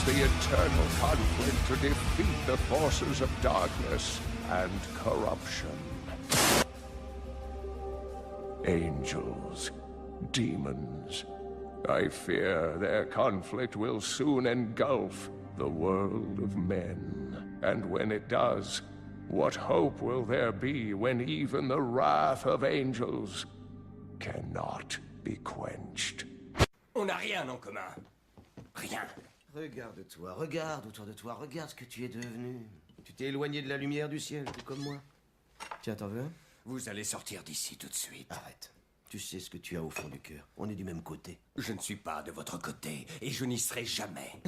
the eternal conflict to defeat the forces of darkness and corruption. Angels, demons. I fear their conflict will soon engulf the world of men. And when it does, what hope will there be when even the wrath of angels cannot be quenched? On n'a rien en commun. Rien. Regarde-toi, regarde autour de toi, regarde ce que tu es devenu. Tu t'es éloigné de la lumière du ciel, tout comme moi. Tiens, t'en veux un? Vous allez sortir d'ici tout de suite. Arrête. Tu sais ce que tu as au fond du cœur. On est du même côté. Je ne suis pas de votre côté, et je n'y serai jamais.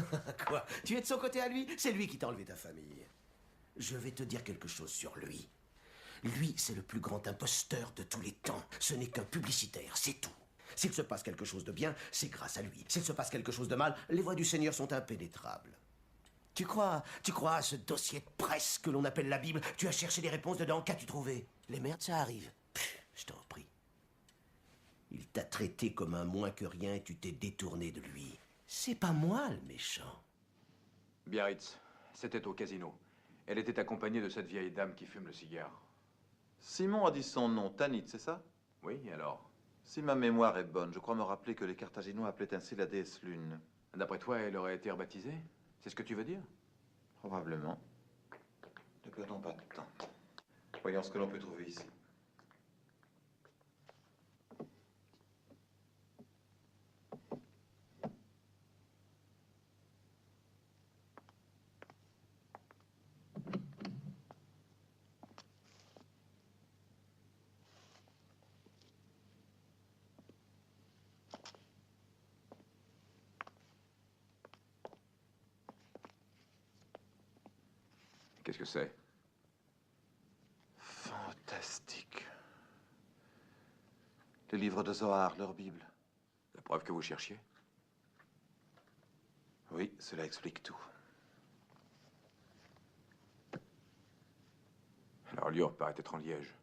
Quoi? Tu es de son côté à lui? C'est lui qui t'a enlevé ta famille. Je vais te dire quelque chose sur lui. Lui, c'est le plus grand imposteur de tous les temps. Ce n'est qu'un publicitaire, c'est tout. S'il se passe quelque chose de bien, c'est grâce à lui. S'il se passe quelque chose de mal, les voies du Seigneur sont impénétrables. Tu crois à ce dossier de presse que l'on appelle la Bible? Tu as cherché des réponses dedans, qu'as-tu trouvé? Les merdes, ça arrive. Je t'en prie. Il t'a traité comme un moins que rien et tu t'es détourné de lui. C'est pas moi le méchant. Biarritz, c'était au casino. Elle était accompagnée de cette vieille dame qui fume le cigare. Simon a dit son nom, Tanit, c'est ça? Oui, alors? Si ma mémoire est bonne, je crois me rappeler que les Carthaginois appelaient ainsi la déesse Lune. D'après toi, elle aurait été rebaptisée? C'est ce que tu veux dire? Probablement. Ne perdons pas de temps. Voyons ce que l'on peut trouver ici. Qu'est-ce que c'est? Fantastique. Les livres de Zohar, leur Bible. La preuve que vous cherchiez? Oui, cela explique tout. Alors Lior paraît être en Liège.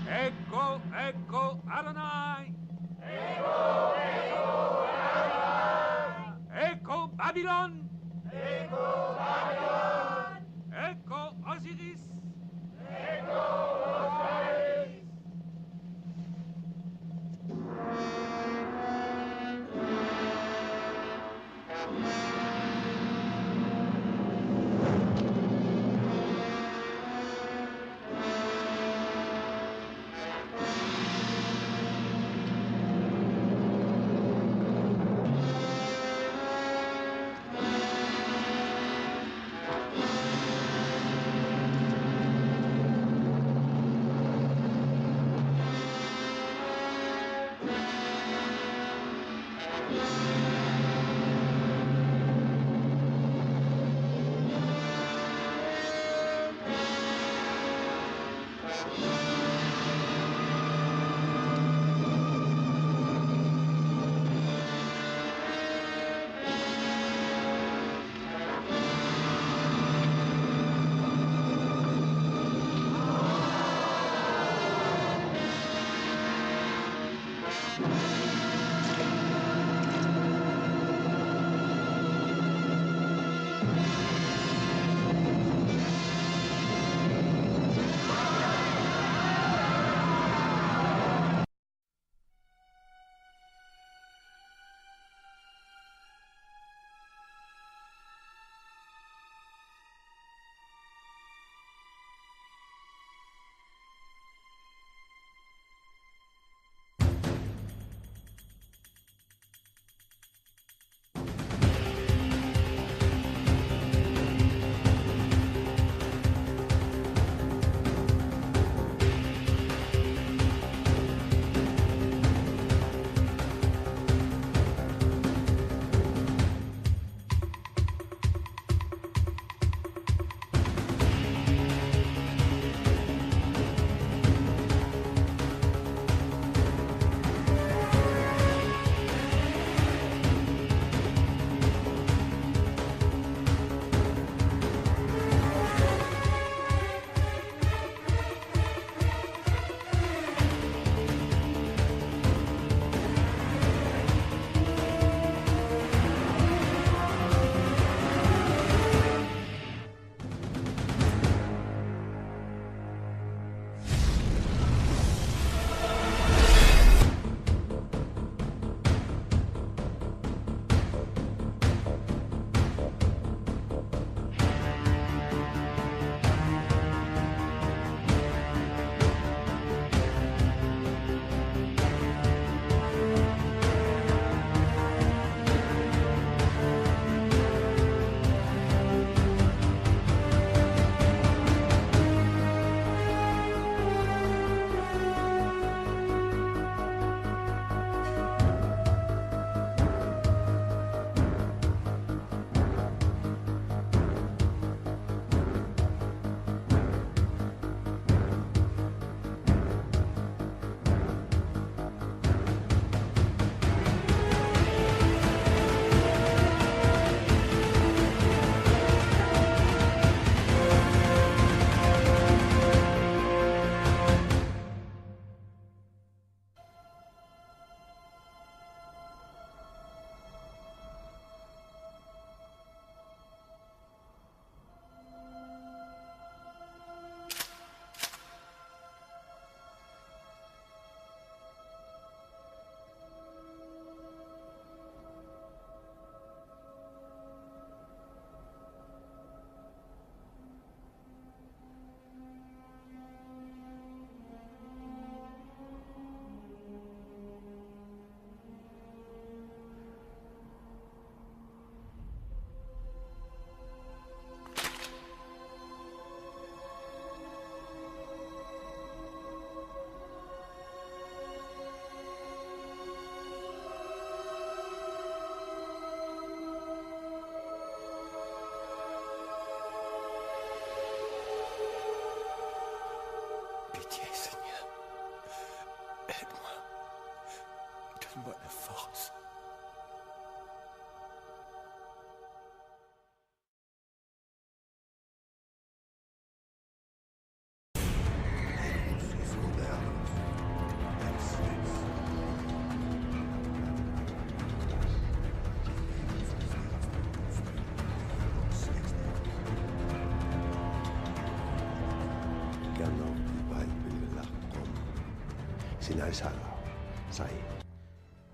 Ecco, ecco, Adonai! Ecco Babylone! Ecco Osiris!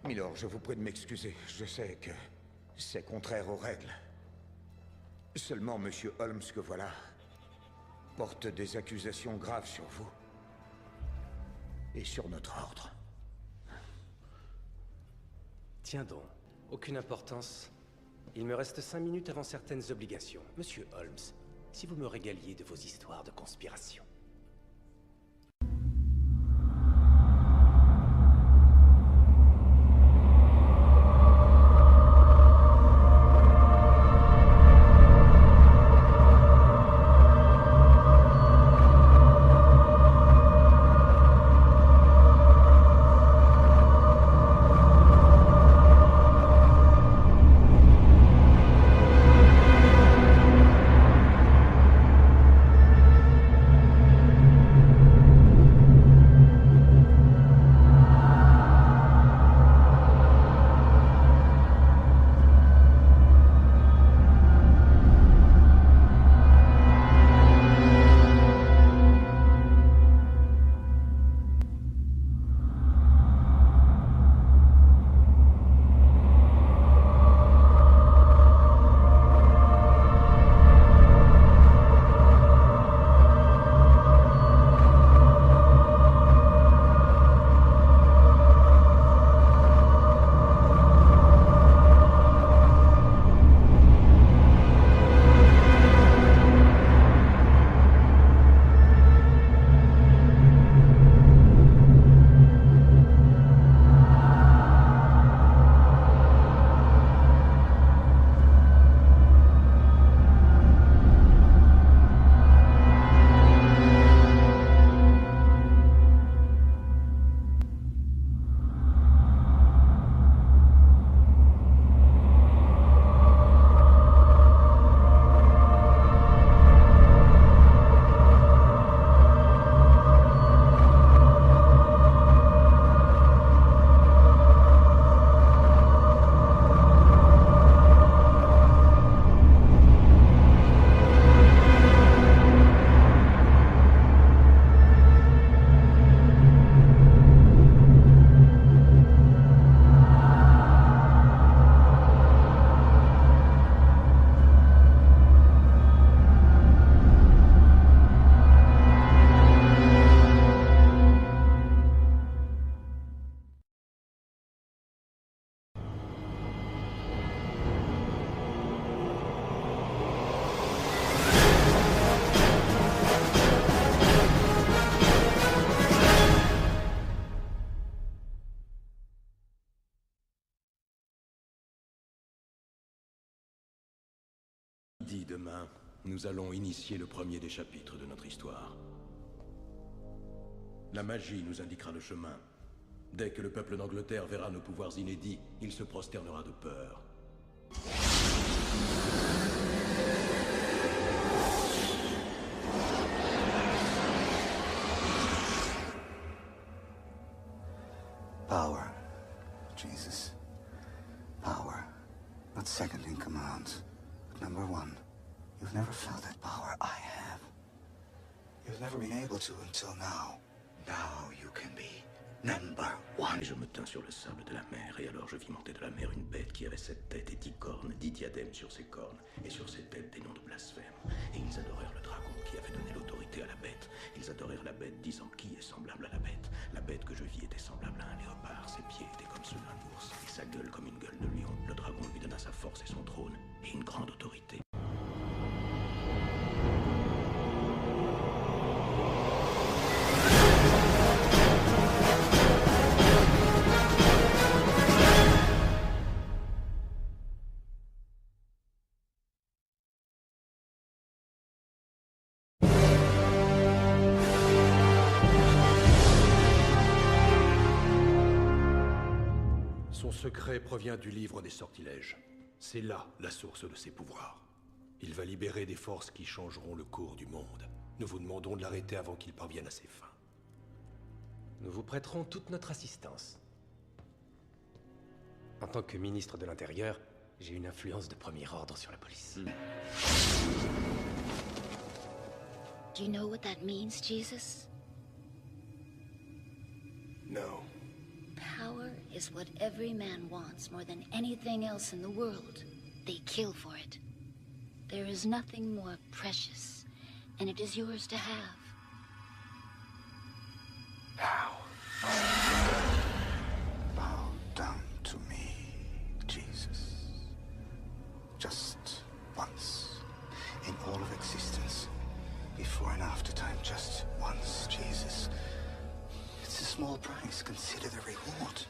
Milord, je vous prie de m'excuser. Je sais que c'est contraire aux règles. Seulement, Monsieur Holmes, que voilà, porte des accusations graves sur vous. Et sur notre ordre. Tiens donc, aucune importance. Il me reste 5 minutes avant certaines obligations. Monsieur Holmes, si vous me régaliez de vos histoires de conspiration. Demain, nous allons initier le premier des chapitres de notre histoire. La magie nous indiquera le chemin. Dès que le peuple d'Angleterre verra nos pouvoirs inédits, il se prosternera de peur. Power. Jesus. Power. Not second in command. Number one, you've never felt that power I have. You've never been able to until now. Now you can be number one. Et je me tins sur le sable de la mer, et alors je vis monter de la mer une bête qui avait 7 têtes et 10 cornes, 10 diadèmes sur ses cornes, et sur ses têtes des noms de blasphème. Et ils adorèrent le dragon qui avait donné l'autorité à la bête. Ils adorèrent la bête, disant qui est semblable à la bête. La bête que je vis était semblable à un léopard, ses pieds étaient comme ceux d'un ours, et sa gueule comme une gueule de lion. Le dragon lui donna sa force et son trône, et une grande autorité. Son secret provient du livre des sortilèges. C'est là la source de ses pouvoirs. Il va libérer des forces qui changeront le cours du monde. Nous vous demandons de l'arrêter avant qu'il parvienne à ses fins. Nous vous prêterons toute notre assistance. En tant que ministre de l'Intérieur, j'ai une influence de premier ordre sur la police. Do you know what that means, Jesus? No. is what every man wants more than anything else in the world. They kill for it. There is nothing more precious, and it is yours to have. Now, bow down to me, Jesus. Just once in all of existence, before and after time, just once, Jesus. It's a small price. Consider the reward.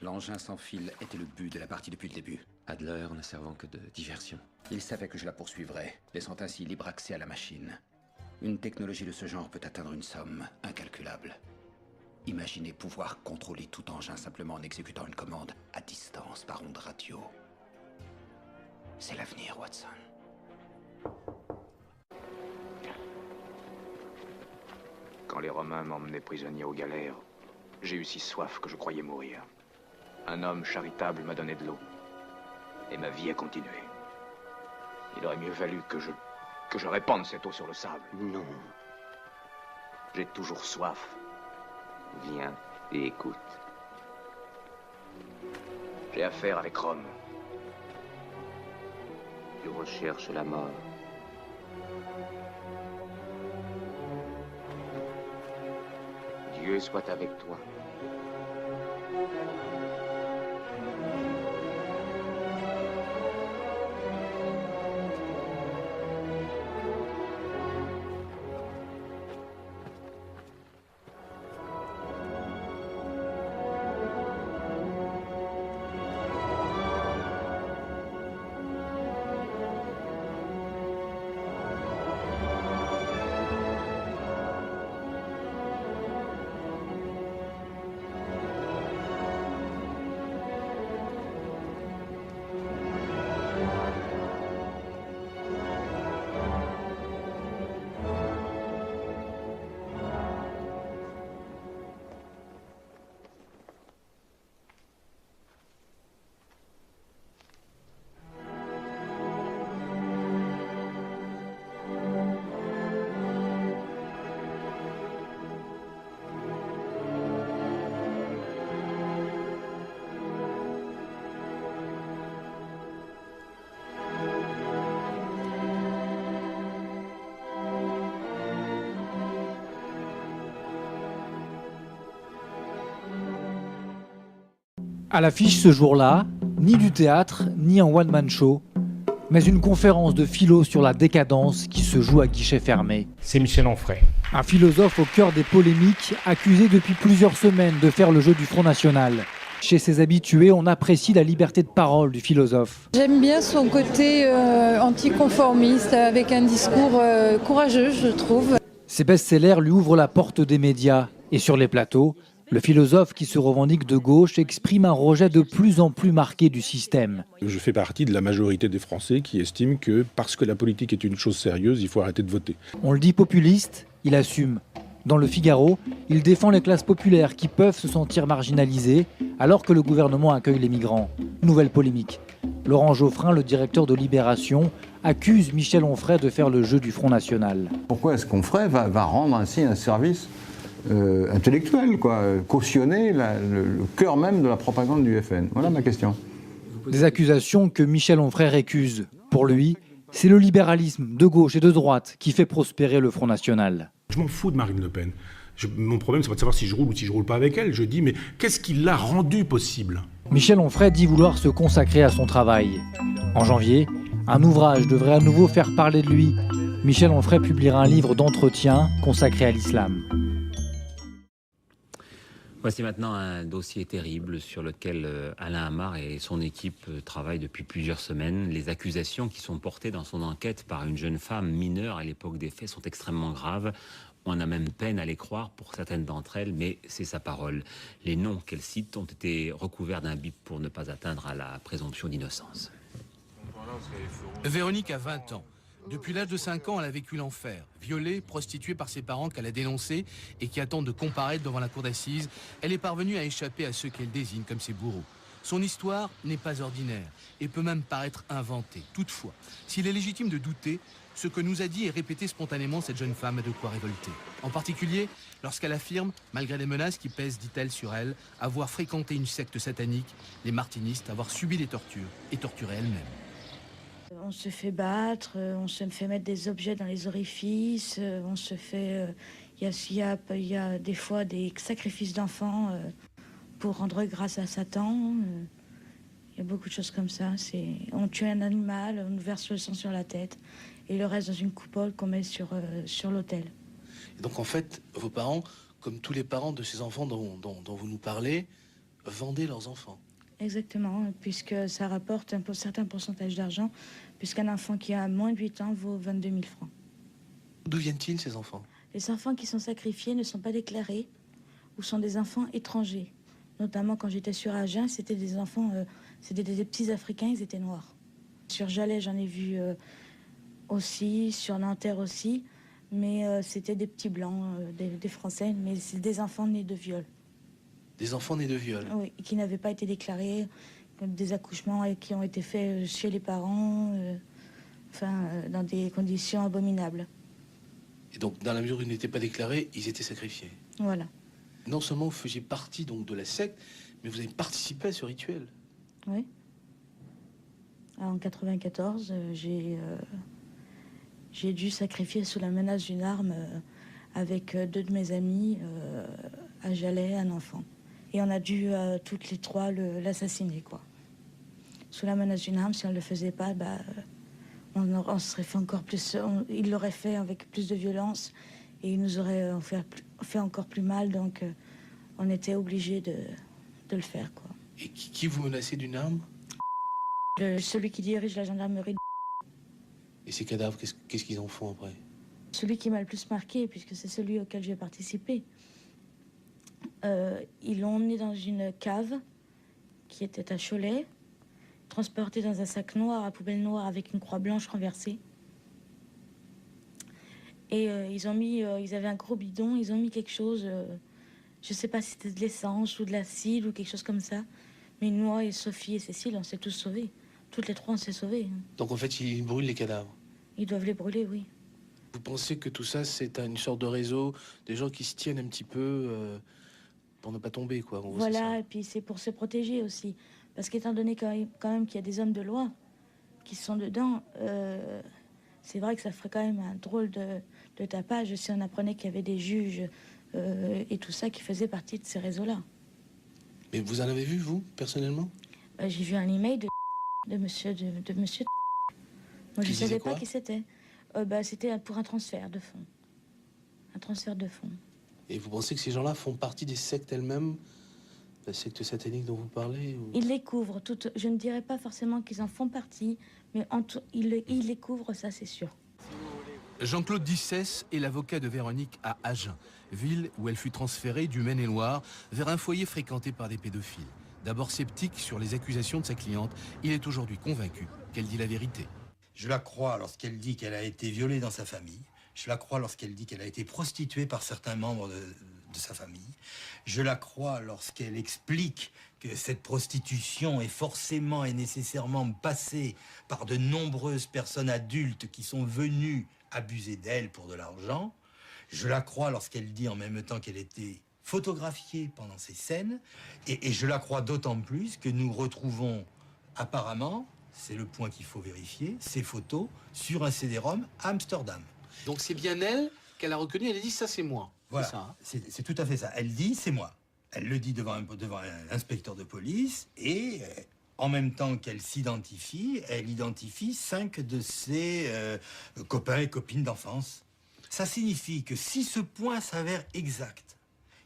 L'engin sans fil était le but de la partie depuis le début. Adler ne servant que de diversion. Il savait que je la poursuivrais, laissant ainsi libre accès à la machine. Une technologie de ce genre peut atteindre une somme incalculable. Imaginez pouvoir contrôler tout engin simplement en exécutant une commande à distance par onde radio. C'est l'avenir, Watson. Quand les Romains m'emmenaient prisonnier aux galères, j'ai eu si soif que je croyais mourir. Un homme charitable m'a donné de l'eau. Et ma vie a continué. Il aurait mieux valu que je répande cette eau sur le sable. Non. J'ai toujours soif. Viens et écoute. J'ai affaire avec Rome. Tu recherches la mort. Dieu soit avec toi. À l'affiche ce jour-là, ni du théâtre, ni un one-man show, mais une conférence de philo sur la décadence qui se joue à guichet fermé. C'est Michel Onfray. Un philosophe au cœur des polémiques, accusé depuis plusieurs semaines de faire le jeu du Front National. Chez ses habitués, on apprécie la liberté de parole du philosophe. J'aime bien son côté anticonformiste, avec un discours courageux, je trouve. Ses best-sellers lui ouvrent la porte des médias. Et sur les plateaux, le philosophe qui se revendique de gauche exprime un rejet de plus en plus marqué du système. Je fais partie de la majorité des Français qui estiment que parce que la politique est une chose sérieuse, il faut arrêter de voter. On le dit populiste, il assume. Dans le Figaro, il défend les classes populaires qui peuvent se sentir marginalisées alors que le gouvernement accueille les migrants. Nouvelle polémique. Laurent Geoffrin, le directeur de Libération, accuse Michel Onfray de faire le jeu du Front National. Pourquoi est-ce qu'Onfray va rendre ainsi un service intellectuel, cautionner le cœur même de la propagande du FN? Voilà ma question. Des accusations que Michel Onfray récuse. Pour lui, c'est le libéralisme de gauche et de droite qui fait prospérer le Front National. Je m'en fous de Marine Le Pen. Mon problème, c'est pas de savoir si je roule ou si je roule pas avec elle. Je dis, mais qu'est-ce qui l'a rendu possible? Michel Onfray dit vouloir se consacrer à son travail. En janvier, un ouvrage devrait à nouveau faire parler de lui. Michel Onfray publiera un livre d'entretien consacré à l'islam. Voici maintenant un dossier terrible sur lequel Alain Hamar et son équipe travaillent depuis plusieurs semaines. Les accusations qui sont portées dans son enquête par une jeune femme mineure à l'époque des faits sont extrêmement graves. On a même peine à les croire pour certaines d'entre elles, mais c'est sa parole. Les noms qu'elle cite ont été recouverts d'un bip pour ne pas atteindre à la présomption d'innocence. Véronique a 20 ans. Depuis l'âge de 5 ans, elle a vécu l'enfer. Violée, prostituée par ses parents qu'elle a dénoncés et qui attendent de comparaître devant la cour d'assises, elle est parvenue à échapper à ceux qu'elle désigne comme ses bourreaux. Son histoire n'est pas ordinaire et peut même paraître inventée. Toutefois, s'il est légitime de douter, ce que nous a dit et répété spontanément cette jeune femme a de quoi révolter. En particulier, lorsqu'elle affirme, malgré les menaces qui pèsent, dit-elle, sur elle, avoir fréquenté une secte satanique, les martinistes, avoir subi des tortures et torturé elle-même. On se fait battre, on se fait mettre des objets dans les orifices, on se fait... Il y a des fois des sacrifices d'enfants pour rendre grâce à Satan. Il y a beaucoup de choses comme ça. On tue un animal, on nous verse le sang sur la tête et le reste dans une coupole qu'on met sur l'autel. Et donc en fait, vos parents, comme tous les parents de ces enfants dont vous nous parlez, vendaient leurs enfants. Exactement, puisque ça rapporte un certain pourcentage d'argent, puisqu'un enfant qui a moins de 8 ans vaut 22 000 francs. D'où viennent-ils, ces enfants? Les enfants qui sont sacrifiés ne sont pas déclarés ou sont des enfants étrangers. Notamment quand j'étais sur Agen, c'était des enfants, c'était des petits Africains, ils étaient noirs. Sur Jalais, j'en ai vu aussi, sur Nanterre aussi, mais c'était des petits blancs, des Français, mais c'est des enfants nés de viol. Des enfants nés de viol? Oui, qui n'avaient pas été déclarés, des accouchements qui ont été faits chez les parents, dans des conditions abominables. Et donc, dans la mesure où ils n'étaient pas déclarés, ils étaient sacrifiés. Voilà. Non seulement vous faisiez partie donc de la secte, mais vous avez participé à ce rituel. Oui. En 94, j'ai dû sacrifier sous la menace d'une arme avec 2 de mes amis à Jalais un enfant. Et on a dû toutes les 3 l'assassiner, quoi. Sous la menace d'une arme, si on ne le faisait pas, on serait fait encore plus. Il l'aurait fait avec plus de violence et il nous aurait fait encore plus mal. Donc, on était obligés de le faire, quoi. Et qui vous menaçait d'une arme? Celui qui dirige la gendarmerie. Et ces cadavres, qu'est-ce qu'ils en font après? Celui qui m'a le plus marqué, puisque c'est celui auquel j'ai participé. Ils l'ont emmené dans une cave qui était à Cholet, transporté dans un sac noir à poubelle noire avec une croix blanche renversée. Et ils avaient un gros bidon, ils ont mis quelque chose, je sais pas si c'était de l'essence ou de l'acide ou quelque chose comme ça. Mais moi et Sophie et Cécile, on s'est tous sauvés. Toutes les 3, on s'est sauvés. Donc en fait, ils brûlent les cadavres. Ils doivent les brûler, oui. Vous pensez que tout ça, c'est une sorte de réseau, des gens qui se tiennent un petit peu pour ne pas tomber, quoi. Voilà, et puis c'est pour se protéger aussi. Parce qu'étant donné quand même qu'il y a des hommes de loi qui sont dedans, c'est vrai que ça ferait quand même un drôle de tapage si on apprenait qu'il y avait des juges et tout ça qui faisaient partie de ces réseaux-là. Mais vous en avez vu, vous, personnellement? J'ai vu un email de monsieur. Moi, je ne savais pas qui c'était. C'était pour un transfert de fonds. Un transfert de fonds. Et vous pensez que ces gens-là font partie des sectes elles-mêmes? La secte satanique dont vous parlez ou... Ils les couvrent toutes. Je ne dirais pas forcément qu'ils en font partie, mais ils les couvrent, ça c'est sûr. Jean-Claude Dissès est l'avocat de Véronique à Agen, ville où elle fut transférée du Maine-et-Loire vers un foyer fréquenté par des pédophiles. D'abord sceptique sur les accusations de sa cliente, il est aujourd'hui convaincu qu'elle dit la vérité. Je la crois lorsqu'elle dit qu'elle a été violée dans sa famille. Je la crois lorsqu'elle dit qu'elle a été prostituée par certains membres de sa famille. Je la crois lorsqu'elle explique que cette prostitution est forcément et nécessairement passée par de nombreuses personnes adultes qui sont venues abuser d'elle pour de l'argent. Je la crois lorsqu'elle dit en même temps qu'elle était photographiée pendant ces scènes. Et je la crois d'autant plus que nous retrouvons apparemment, c'est le point qu'il faut vérifier, ces photos sur un CD-ROM à Amsterdam. Donc c'est bien elle qu'elle a reconnu, elle a dit ça c'est moi. Voilà, c'est ça, hein. C'est tout à fait ça. Elle dit c'est moi. Elle le dit devant un inspecteur de police et en même temps qu'elle s'identifie, elle identifie 5 de ses copains et copines d'enfance. Ça signifie que si ce point s'avère exact,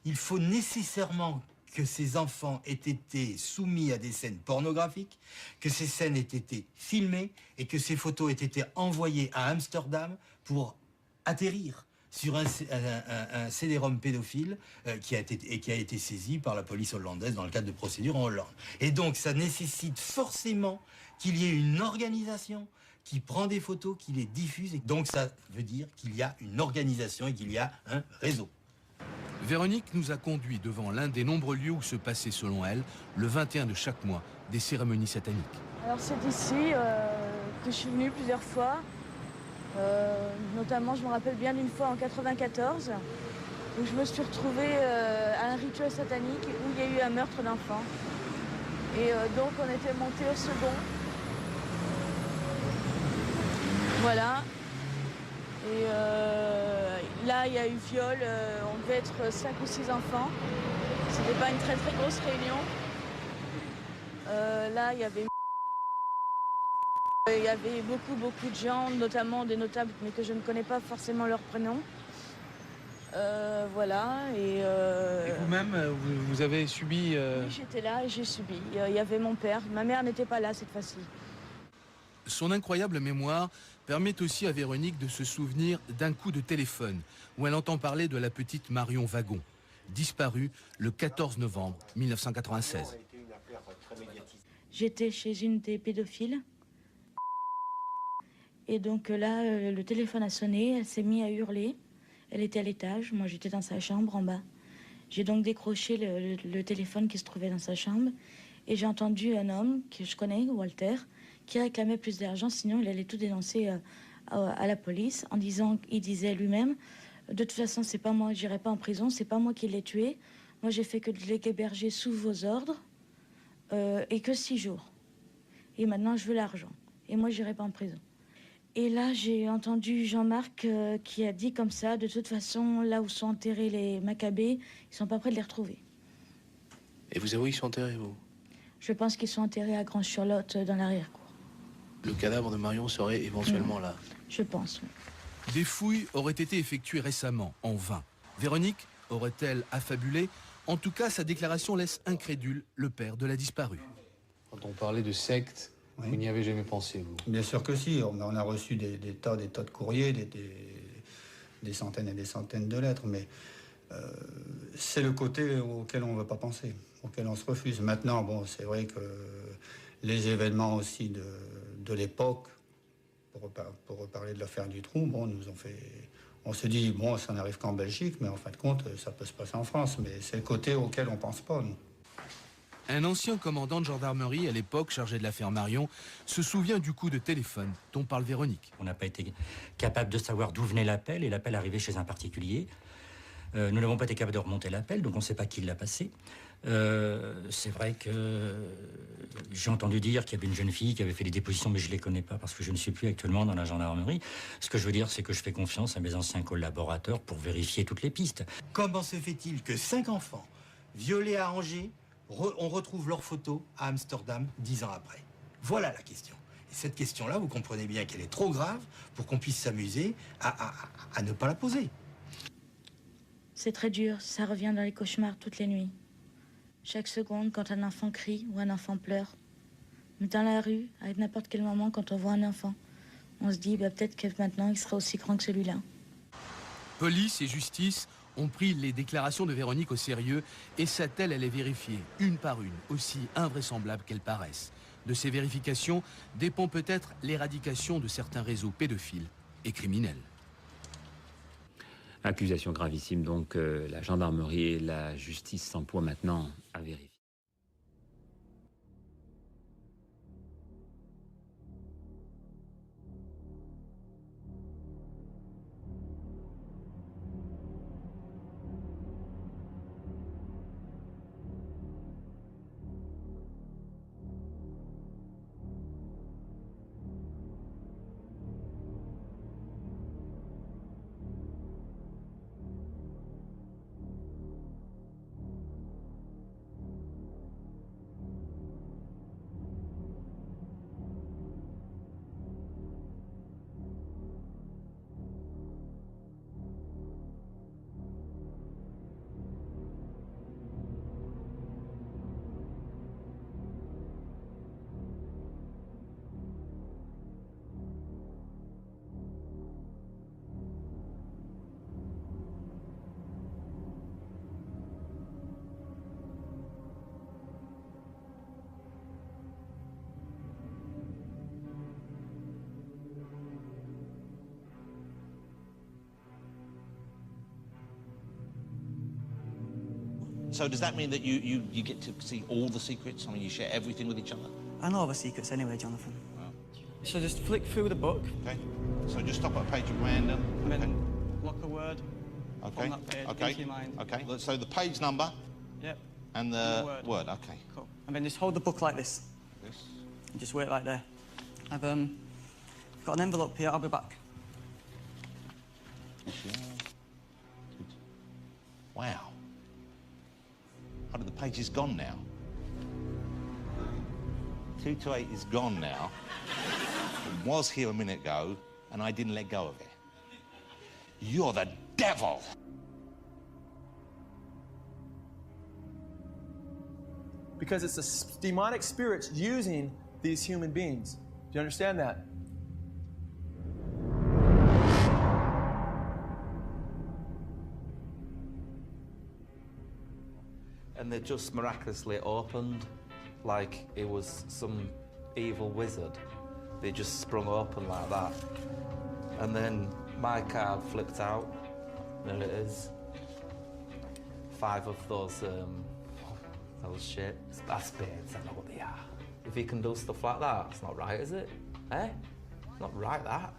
il faut nécessairement que ces enfants aient été soumis à des scènes pornographiques, que ces scènes aient été filmées et que ces photos aient été envoyées à Amsterdam pour atterrir sur un CD-ROM pédophile qui a été saisi par la police hollandaise dans le cadre de procédures en Hollande. Et donc ça nécessite forcément qu'il y ait une organisation qui prend des photos, qui les diffuse. Et donc ça veut dire qu'il y a une organisation et qu'il y a un réseau. Véronique nous a conduits devant l'un des nombreux lieux où se passaient, selon elle, le 21 de chaque mois, des cérémonies sataniques. Alors c'est ici que je suis venue plusieurs fois. Notamment, je me rappelle bien d'une fois en 94, où je me suis retrouvée à un rituel satanique où il y a eu un meurtre d'enfant. Et donc on était monté au second. Voilà. Et là, il y a eu viol, on devait être 5 ou 6 enfants. C'était pas une très très grosse réunion. Là, il y avait beaucoup de gens, notamment des notables, mais que je ne connais pas forcément leur prénom. Voilà, et vous-même, vous avez subi... Oui, j'étais là et j'ai subi. Il y avait mon père. Ma mère n'était pas là cette fois-ci. Son incroyable mémoire permet aussi à Véronique de se souvenir d'un coup de téléphone où elle entend parler de la petite Marion Wagon, disparue le 14 novembre 1996. J'étais chez une des pédophiles. Et donc là, le téléphone a sonné, elle s'est mise à hurler. Elle était à l'étage, moi j'étais dans sa chambre en bas. J'ai donc décroché le téléphone qui se trouvait dans sa chambre. Et j'ai entendu un homme que je connais, Walter, qui réclamait plus d'argent, sinon il allait tout dénoncer à la police en disant, il disait lui-même, de toute façon, c'est pas moi, j'irai pas en prison, c'est pas moi qui l'ai tué. Moi, j'ai fait que de l'héberger sous vos ordres et que 6 jours. Et maintenant, je veux l'argent. Et moi, j'irai pas en prison. Et là, j'ai entendu Jean-Marc qui a dit comme ça, de toute façon, là où sont enterrés les Maccabées, ils sont pas prêts de les retrouver. Et vous savez où ils sont enterrés, vous? Je pense qu'ils sont enterrés à Grange-sur-Lot, dans l'arrière-cour. Le cadavre de Marion serait éventuellement là. Je pense, oui. Des fouilles auraient été effectuées récemment, en vain. Véronique aurait-elle affabulé? En tout cas, sa déclaration laisse incrédule le père de la disparue. Quand on parlait de secte, vous n'y avez jamais pensé, vous? Bien sûr que si. On a reçu des tas de courriers, des centaines et des centaines de lettres, mais c'est le côté auquel on ne veut pas penser, auquel on se refuse. Maintenant, bon, c'est vrai que les événements aussi de l'époque, pour reparler de l'affaire du trou, bon, nous ont fait... On se dit, bon, ça n'arrive qu'en Belgique, mais en fin de compte, ça peut se passer en France. Mais c'est le côté auquel on ne pense pas, nous. Un ancien commandant de gendarmerie, à l'époque chargé de l'affaire Marion, se souvient du coup de téléphone dont parle Véronique. On n'a pas été capable de savoir d'où venait l'appel, et l'appel arrivait chez un particulier. Nous n'avons pas été capables de remonter l'appel, donc on ne sait pas qui l'a passé. C'est vrai que j'ai entendu dire qu'il y avait une jeune fille qui avait fait des dépositions, mais je ne les connais pas parce que je ne suis plus actuellement dans la gendarmerie. Ce que je veux dire, c'est que je fais confiance à mes anciens collaborateurs pour vérifier toutes les pistes. Comment se fait-il que 5 enfants violés à Angers, on retrouve leurs photos à Amsterdam 10 ans après? Voilà la question. Et cette question-là, vous comprenez bien qu'elle est trop grave pour qu'on puisse s'amuser à ne pas la poser. C'est très dur, ça revient dans les cauchemars toutes les nuits. Chaque seconde, quand un enfant crie ou un enfant pleure. Mais dans la rue, à n'importe quel moment, quand on voit un enfant, on se dit peut-être que maintenant, il sera aussi grand que celui-là. Police et justice ont pris les déclarations de Véronique au sérieux et s'attellent à les vérifier, une par une, aussi invraisemblables qu'elles paraissent. De ces vérifications dépend peut-être l'éradication de certains réseaux pédophiles et criminels. Accusation gravissime, donc la gendarmerie et la justice s'emploient maintenant à vérifier. So does that mean that you get to see all the secrets? I mean, you share everything with each other? I know all the secrets anyway, Jonathan. Wow. So just flick through the book. Okay. So just stop at a page at random. And Okay. then lock a word Okay. on that page Okay. into your mind. Okay. So the page number. Yep. And the word. Okay. Cool. And then just hold the book like this. This. And just wait right there. I've got an envelope here. I'll be back. Wow. How did the page is gone now? 2 to 8 is gone now. It was here a minute ago, and I didn't let go of it. You're the devil! Because it's the demonic spirits using these human beings. Do you understand that? And they just miraculously opened like it was some evil wizard. They just sprung open like that. And then my card flipped out. There it is. 5 of those shit. That's spades, I know what they are. If you can do stuff like that, it's not right, is it? Eh? It's not right, that.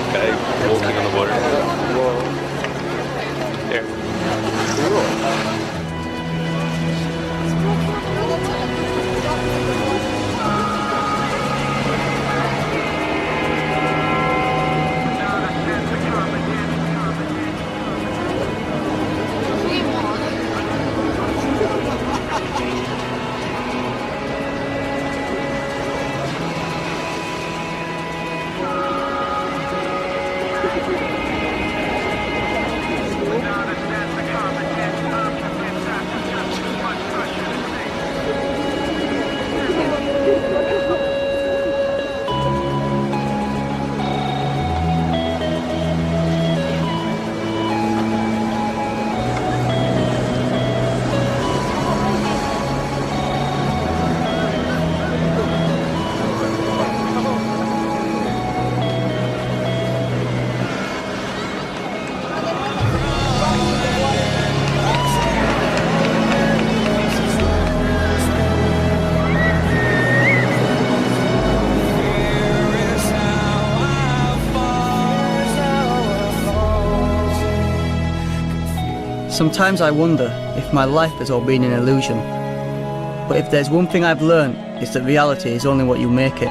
Okay, walking on the water. Whoa. There. Cool. Sometimes I wonder if my life has all been an illusion. But if there's one thing I've learned, it's that reality is only what you make it.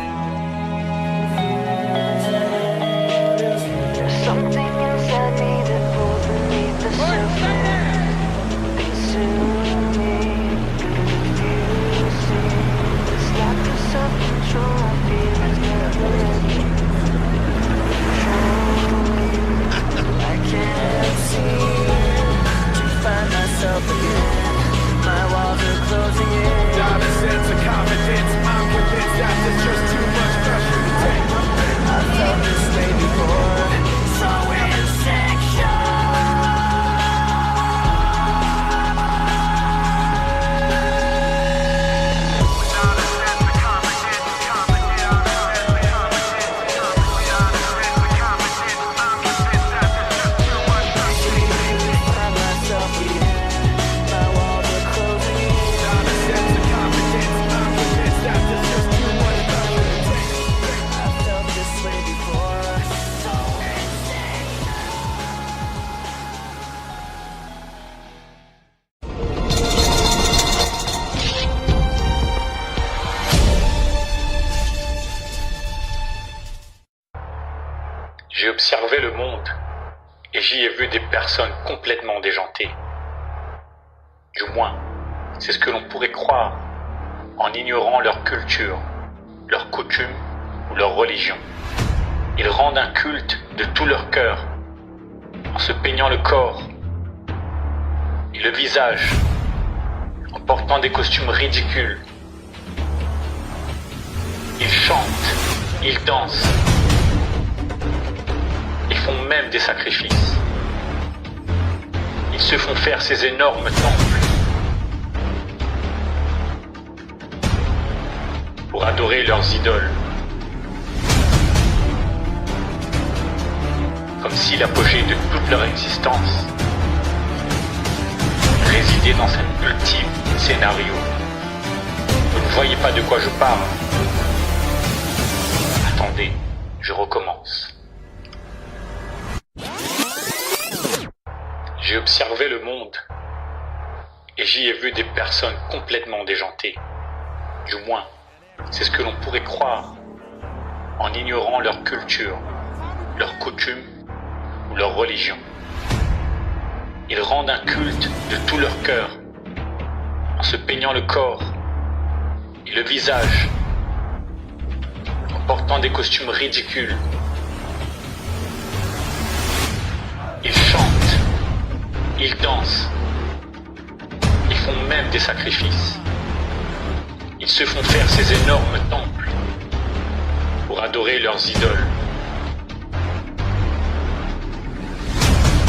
J'ai observé le monde et j'y ai vu des personnes complètement déjantées. Du moins, c'est ce que l'on pourrait croire en ignorant leur culture, leurs coutumes ou leur religion. Ils rendent un culte de tout leur cœur en se peignant le corps et le visage, en portant des costumes ridicules. Ils chantent, ils dansent. Ils font même des sacrifices. Ils se font faire ces énormes temples pour adorer leurs idoles. Comme si l'apogée de toute leur existence résidait dans cet ultime scénario. Vous ne voyez pas de quoi je parle? Attendez, je recommence. J'ai observé le monde et j'y ai vu des personnes complètement déjantées. Du moins, c'est ce que l'on pourrait croire en ignorant leur culture, leurs coutumes ou leur religion. Ils rendent un culte de tout leur cœur en se peignant le corps et le visage, en portant des costumes ridicules. Ils chantent, ils dansent, ils font même des sacrifices. Ils se font faire ces énormes temples pour adorer leurs idoles.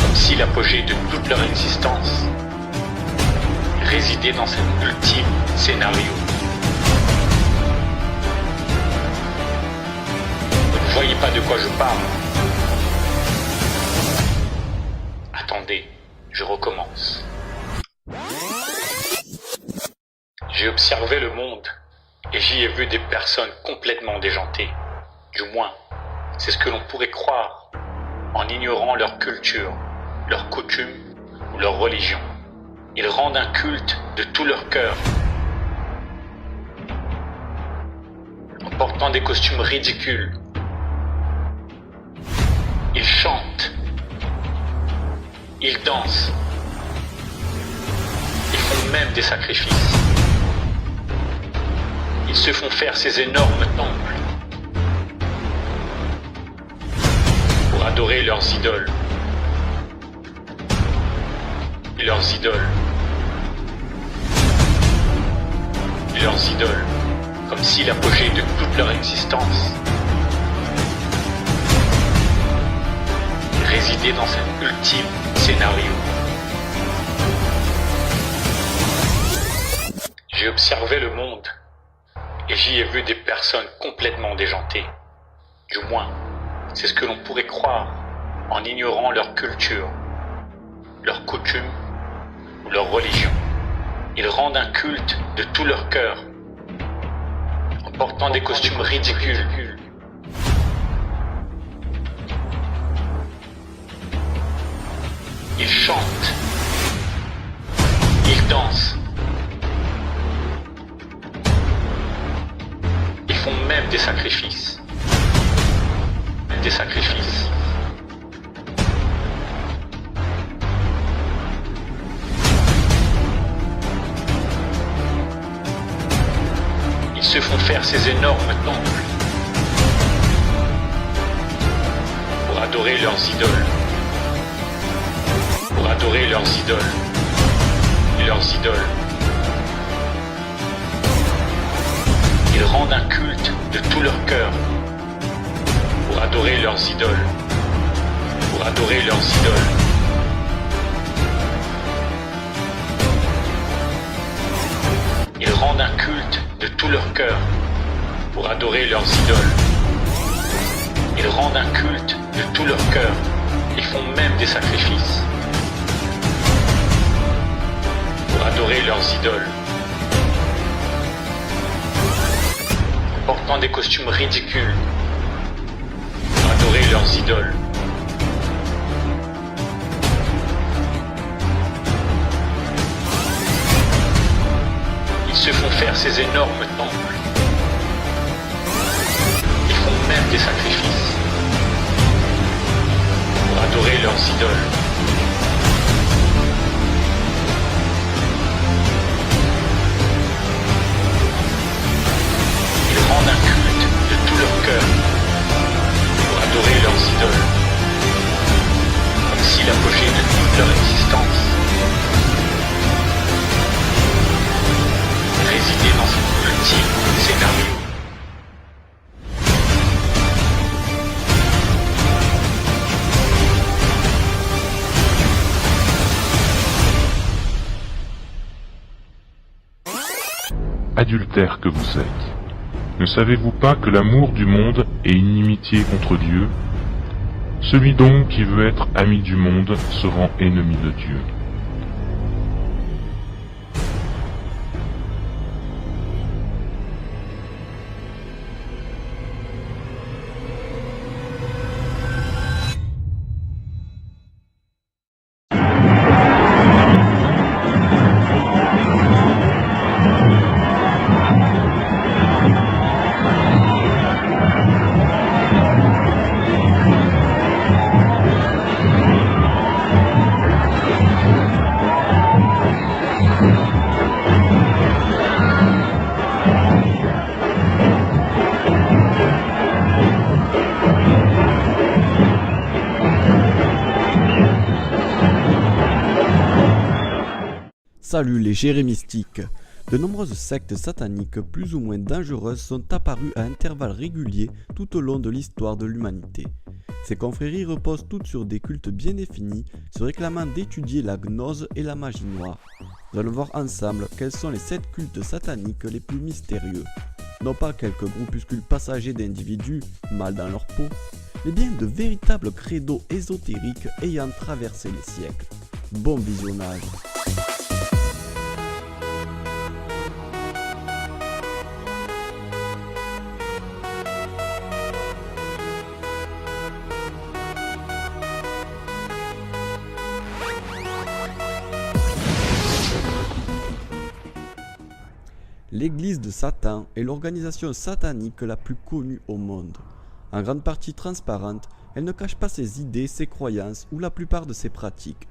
Comme si l'apogée de toute leur existence résidait dans cet ultime scénario. Vous ne voyez pas de quoi je parle? Attendez, je recommence. J'ai observé le monde Et j'y ai vu des personnes complètement déjantées. Du moins, c'est ce que l'on pourrait croire en ignorant leur culture, leurs coutumes ou leur religion. Ils rendent un culte de tout leur cœur, en portant des costumes ridicules. Ils chantent, ils dansent, ils font même des sacrifices. Ils se font faire ces énormes temples pour adorer leurs idoles. Et leurs idoles. Et leurs idoles. Comme si l'apogée de toute leur existence résidait dans cet ultime scénario. J'ai observé le monde et j'y ai vu des personnes complètement déjantées. Du moins, c'est ce que l'on pourrait croire en ignorant leur culture, leurs coutumes ou leur religion. Ils rendent un culte de tout leur cœur, en portant des costumes ridicules. Ils chantent, ils dansent, ils font même des sacrifices. Des sacrifices. Ils se font faire ces énormes temples pour adorer leurs idoles. Pour adorer leurs idoles. Et leurs idoles. Ils rendent un culte de tout leur cœur pour adorer leurs idoles. Pour adorer leurs idoles. Ils rendent un culte de tout leur cœur pour adorer leurs idoles. Ils rendent un culte de tout leur cœur. Ils font même des sacrifices pour adorer leurs idoles. Portant des costumes ridicules pour adorer leurs idoles. Ils se font faire ces énormes temples. Ils font même des sacrifices pour adorer leurs idoles. Ils rendent un culte de tout leur cœur pour adorer leurs idoles, comme si l'apogée de toute leur existence résidait dans cet ultime scénario. Adultères que vous êtes, ne savez-vous pas que l'amour du monde est inimitié contre Dieu? Celui donc qui veut être ami du monde se rend ennemi de Dieu. Salut les jérémistiques. De nombreuses sectes sataniques plus ou moins dangereuses sont apparues à intervalles réguliers tout au long de l'histoire de l'humanité. Ces confréries reposent toutes sur des cultes bien définis, se réclamant d'étudier la gnose et la magie noire. Nous allons voir ensemble quels sont les 7 cultes sataniques les plus mystérieux. Non pas quelques groupuscules passagers d'individus, mal dans leur peau, mais bien de véritables credos ésotériques ayant traversé les siècles. Bon visionnage. L'Église de Satan est l'organisation satanique la plus connue au monde. En grande partie transparente, elle ne cache pas ses idées, ses croyances ou la plupart de ses pratiques.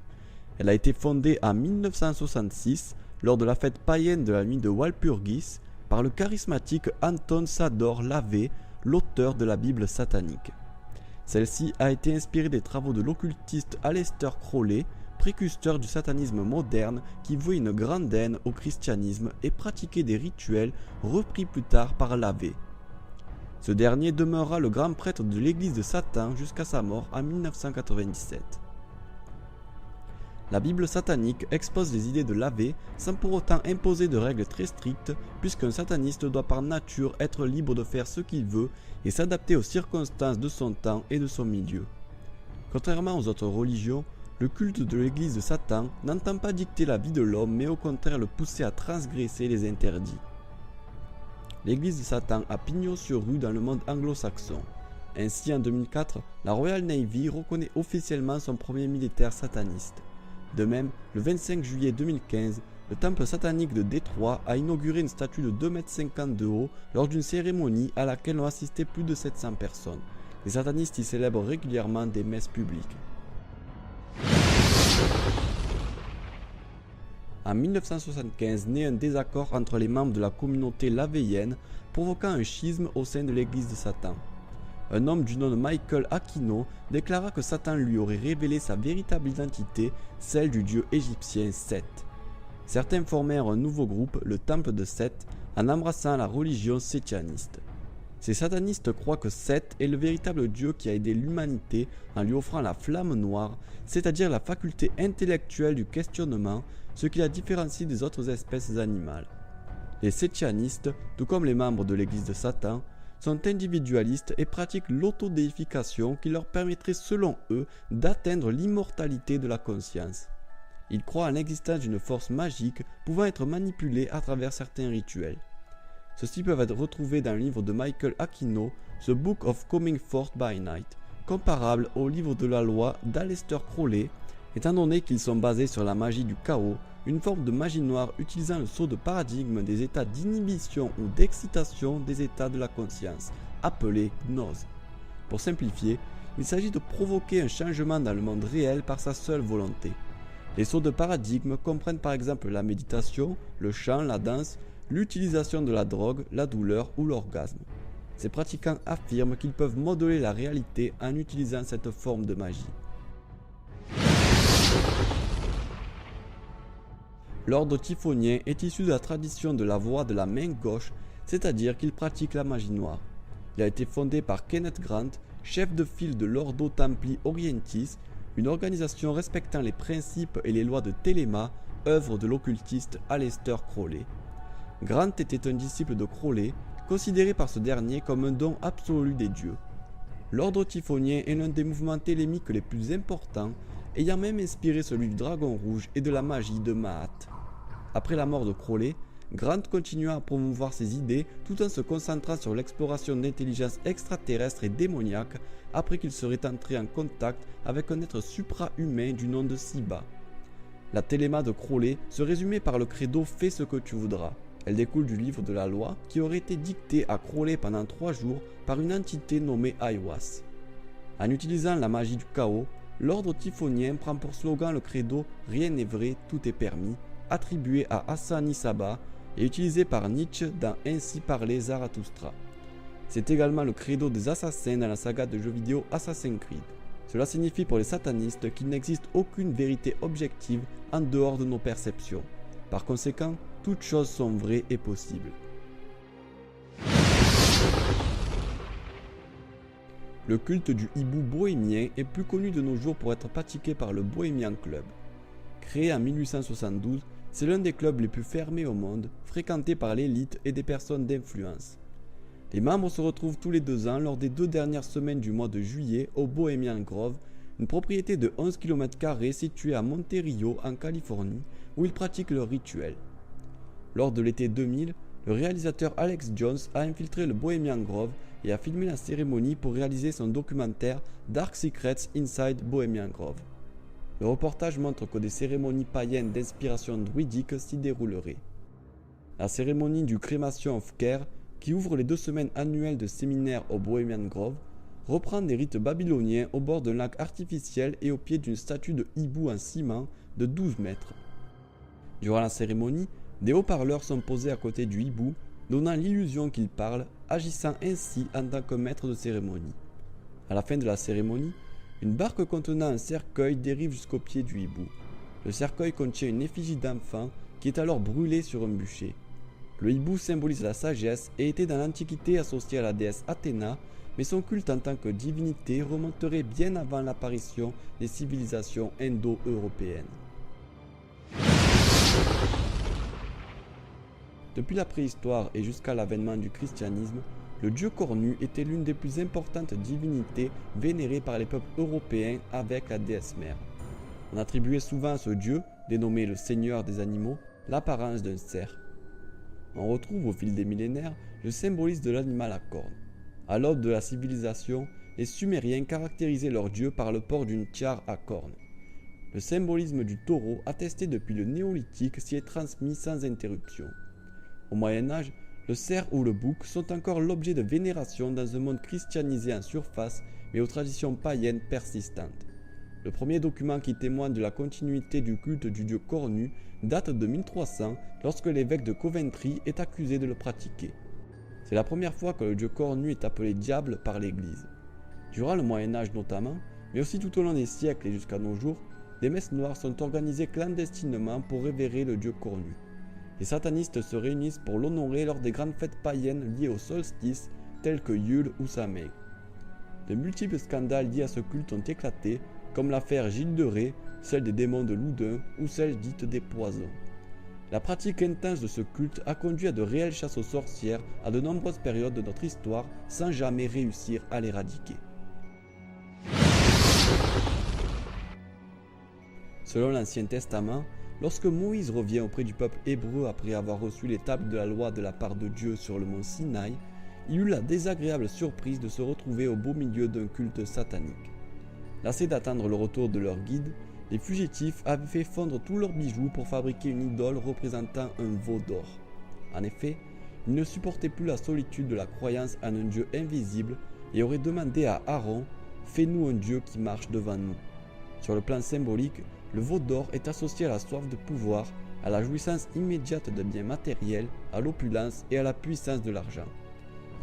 Elle a été fondée en 1966 lors de la fête païenne de la nuit de Walpurgis par le charismatique Anton Szador Lavey, l'auteur de la Bible satanique. Celle-ci a été inspirée des travaux de l'occultiste Aleister Crowley, précurseur du satanisme moderne qui vouait une grande haine au christianisme et pratiquait des rituels repris plus tard par Lavey. Ce dernier demeura le grand prêtre de l'église de Satan jusqu'à sa mort en 1997. La Bible satanique expose les idées de Lavey sans pour autant imposer de règles très strictes, puisqu'un sataniste doit par nature être libre de faire ce qu'il veut et s'adapter aux circonstances de son temps et de son milieu. Contrairement aux autres religions, le culte de l'église de Satan n'entend pas dicter la vie de l'homme, mais au contraire le pousser à transgresser les interdits. L'église de Satan a pignon sur rue dans le monde anglo-saxon. Ainsi, en 2004, la Royal Navy reconnaît officiellement son premier militaire sataniste. De même, le 25 juillet 2015, le temple satanique de Détroit a inauguré une statue de 2,50 m de haut lors d'une cérémonie à laquelle ont assisté plus de 700 personnes. Les satanistes y célèbrent régulièrement des messes publiques. En 1975 naît un désaccord entre les membres de la communauté lavéienne, provoquant un schisme au sein de l'église de Satan. Un homme du nom de Michael Aquino déclara que Satan lui aurait révélé sa véritable identité, celle du dieu égyptien Seth. Certains formèrent un nouveau groupe, le Temple de Seth, en embrassant la religion sétianiste. Ces satanistes croient que Seth est le véritable dieu qui a aidé l'humanité en lui offrant la flamme noire, c'est-à-dire la faculté intellectuelle du questionnement, ce qui la différencie des autres espèces animales. Les sétianistes, tout comme les membres de l'église de Satan, sont individualistes et pratiquent l'autodéification qui leur permettrait selon eux d'atteindre l'immortalité de la conscience. Ils croient en l'existence d'une force magique pouvant être manipulée à travers certains rituels. Ceux-ci peuvent être retrouvés dans le livre de Michael Aquino, The Book of Coming Forth by Night, comparable au livre de la loi d'Aleister Crowley, étant donné qu'ils sont basés sur la magie du chaos, une forme de magie noire utilisant le saut de paradigme des états d'inhibition ou d'excitation des états de la conscience, appelés gnose. Pour simplifier, il s'agit de provoquer un changement dans le monde réel par sa seule volonté. Les sauts de paradigme comprennent par exemple la méditation, le chant, la danse, l'utilisation de la drogue, la douleur ou l'orgasme. Ces pratiquants affirment qu'ils peuvent modeler la réalité en utilisant cette forme de magie. L'ordre typhonien est issu de la tradition de la voie de la main gauche, c'est-à-dire qu'il pratique la magie noire. Il a été fondé par Kenneth Grant, chef de file de l'Ordo Templi Orientis, une organisation respectant les principes et les lois de Thelema, œuvre de l'occultiste Aleister Crowley. Grant était un disciple de Crowley, considéré par ce dernier comme un don absolu des dieux. L'ordre typhonien est l'un des mouvements télémiques les plus importants, ayant même inspiré celui du Dragon Rouge et de la magie de Maat. Après la mort de Crowley, Grant continua à promouvoir ses idées tout en se concentrant sur l'exploration d'intelligences extraterrestres et démoniaques après qu'il serait entré en contact avec un être supra-humain du nom de Siba. La téléma de Crowley se résumait par le credo « Fais ce que tu voudras ». Elle découle du livre de la loi qui aurait été dicté à Crowley pendant 3 jours par une entité nommée Aiwass. En utilisant la magie du chaos, l'ordre typhonien prend pour slogan le credo « Rien n'est vrai, tout est permis », attribué à Hassan-i-Saba et utilisé par Nietzsche dans Ainsi parlait Zarathustra. C'est également le credo des assassins dans la saga de jeux vidéo Assassin's Creed. Cela signifie pour les satanistes qu'il n'existe aucune vérité objective en dehors de nos perceptions. Par conséquent, toutes choses sont vraies et possibles. Le culte du hibou bohémien est plus connu de nos jours pour être pratiqué par le Bohemian Club. Créé en 1872, c'est l'un des clubs les plus fermés au monde, fréquenté par l'élite et des personnes d'influence. Les membres se retrouvent tous les 2 ans lors des 2 dernières semaines du mois de juillet au Bohemian Grove, une propriété de 11 km² située à Monterio en Californie, où ils pratiquent leurs rituels. Lors de l'été 2000, le réalisateur Alex Jones a infiltré le Bohemian Grove et a filmé la cérémonie pour réaliser son documentaire Dark Secrets Inside Bohemian Grove. Le reportage montre que des cérémonies païennes d'inspiration druidique s'y dérouleraient. La cérémonie du Cremation of Care, qui ouvre les 2 semaines annuelles de séminaire au Bohemian Grove, reprend des rites babyloniens au bord d'un lac artificiel et au pied d'une statue de hibou en ciment de 12 mètres. Durant la cérémonie, des haut-parleurs sont posés à côté du hibou, donnant l'illusion qu'il parle, agissant ainsi en tant que maître de cérémonie. À la fin de la cérémonie, une barque contenant un cercueil dérive jusqu'au pied du hibou. Le cercueil contient une effigie d'enfant qui est alors brûlée sur un bûcher. Le hibou symbolise la sagesse et était dans l'Antiquité associé à la déesse Athéna, mais son culte en tant que divinité remonterait bien avant l'apparition des civilisations indo-européennes. Depuis la préhistoire et jusqu'à l'avènement du christianisme, le dieu cornu était l'une des plus importantes divinités vénérées par les peuples européens avec la déesse mère. On attribuait souvent à ce dieu, dénommé le seigneur des animaux, l'apparence d'un cerf. On retrouve au fil des millénaires le symbolisme de l'animal à cornes. À l'aube de la civilisation, les Sumériens caractérisaient leur dieu par le port d'une tiare à cornes. Le symbolisme du taureau, attesté depuis le néolithique, s'y est transmis sans interruption. Au Moyen-Âge, le cerf ou le bouc sont encore l'objet de vénération dans un monde christianisé en surface, mais aux traditions païennes persistantes. Le premier document qui témoigne de la continuité du culte du dieu cornu date de 1300, lorsque l'évêque de Coventry est accusé de le pratiquer. C'est la première fois que le dieu cornu est appelé diable par l'Église. Durant le Moyen-Âge notamment, mais aussi tout au long des siècles et jusqu'à nos jours, des messes noires sont organisées clandestinement pour révérer le dieu cornu. Les satanistes se réunissent pour l'honorer lors des grandes fêtes païennes liées au solstice, telles que Yule ou Samhain. De multiples scandales liés à ce culte ont éclaté, comme l'affaire Gilles de Rais, celle des démons de Loudun ou celle dite des poisons. La pratique intense de ce culte a conduit à de réelles chasses aux sorcières à de nombreuses périodes de notre histoire sans jamais réussir à l'éradiquer. Selon l'Ancien Testament, lorsque Moïse revient auprès du peuple hébreu après avoir reçu les tables de la loi de la part de Dieu sur le mont Sinaï, il eut la désagréable surprise de se retrouver au beau milieu d'un culte satanique. Lassés d'attendre le retour de leur guide, les fugitifs avaient fait fondre tous leurs bijoux pour fabriquer une idole représentant un veau d'or. En effet, ils ne supportaient plus la solitude de la croyance en un Dieu invisible et auraient demandé à Aaron « Fais-nous un Dieu qui marche devant nous ». Sur le plan symbolique, le veau d'or est associé à la soif de pouvoir, à la jouissance immédiate de biens matériels, à l'opulence et à la puissance de l'argent.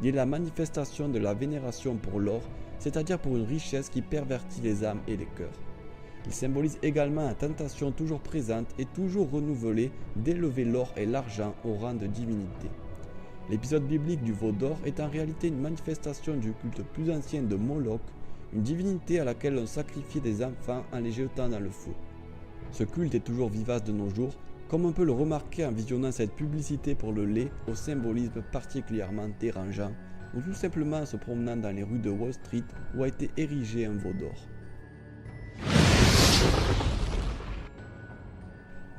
Il est la manifestation de la vénération pour l'or, c'est-à-dire pour une richesse qui pervertit les âmes et les cœurs. Il symbolise également la tentation toujours présente et toujours renouvelée d'élever l'or et l'argent au rang de divinité. L'épisode biblique du veau d'or est en réalité une manifestation du culte plus ancien de Moloch, une divinité à laquelle on sacrifiait des enfants en les jetant dans le feu. Ce culte est toujours vivace de nos jours, comme on peut le remarquer en visionnant cette publicité pour le lait au symbolisme particulièrement dérangeant, ou tout simplement en se promenant dans les rues de Wall Street où a été érigé un veau d'or.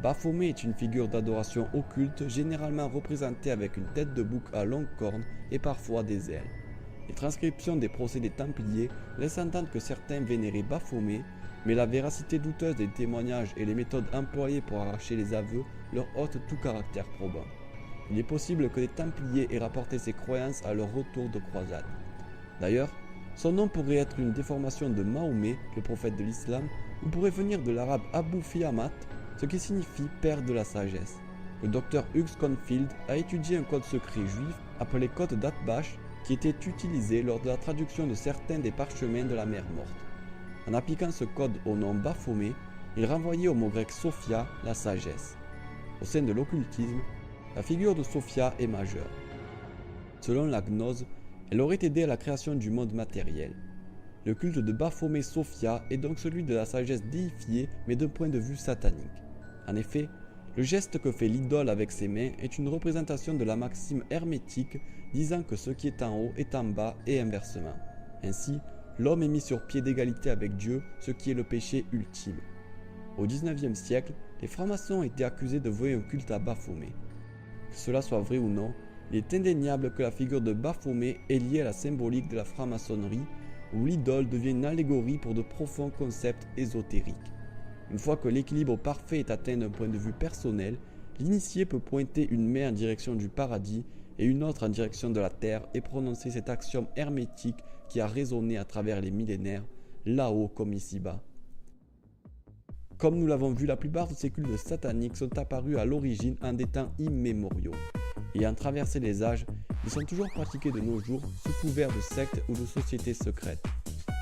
Baphomet est une figure d'adoration occulte généralement représentée avec une tête de bouc à longues cornes et parfois des ailes. Les transcriptions des procédés templiers laissent entendre que certains vénéraient Baphomet, mais la véracité douteuse des témoignages et les méthodes employées pour arracher les aveux leur ôtent tout caractère probant. Il est possible que les Templiers aient rapporté ces croyances à leur retour de croisade. D'ailleurs, son nom pourrait être une déformation de Mahomet, le prophète de l'islam, ou pourrait venir de l'arabe Abu Fiamat, ce qui signifie père de la sagesse. Le docteur Hughes Confield a étudié un code secret juif appelé code d'Atbach qui était utilisé lors de la traduction de certains des parchemins de la mer Morte. En appliquant ce code au nom Baphomet, il renvoyait au mot grec Sophia, la sagesse. Au sein de l'occultisme, la figure de Sophia est majeure. Selon la gnose, elle aurait aidé à la création du monde matériel. Le culte de Baphomet Sophia est donc celui de la sagesse déifiée mais d'un point de vue satanique. En effet, le geste que fait l'idole avec ses mains est une représentation de la maxime hermétique disant que ce qui est en haut est en bas et inversement. Ainsi, l'homme est mis sur pied d'égalité avec Dieu, ce qui est le péché ultime. Au XIXe siècle, les francs-maçons ont été accusés de vouer un culte à Baphomet. Que cela soit vrai ou non, il est indéniable que la figure de Baphomet est liée à la symbolique de la franc-maçonnerie, où l'idole devient une allégorie pour de profonds concepts ésotériques. Une fois que l'équilibre parfait est atteint d'un point de vue personnel, L'initié peut pointer une main en direction du paradis et une autre en direction de la terre et prononcer cet axiome hermétique qui a résonné à travers les millénaires, là-haut comme ici-bas. Comme nous l'avons vu, la plupart de ces cultes sataniques sont apparus à l'origine en des temps immémoriaux. Ayant traversé les âges, ils sont toujours pratiqués de nos jours sous couvert de sectes ou de sociétés secrètes.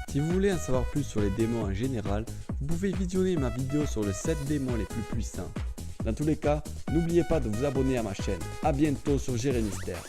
Si vous voulez en savoir plus sur les démons en général, vous pouvez visionner ma vidéo sur les 7 démons les plus puissants. Dans tous les cas, n'oubliez pas de vous abonner à ma chaîne. A bientôt sur Jérémystère.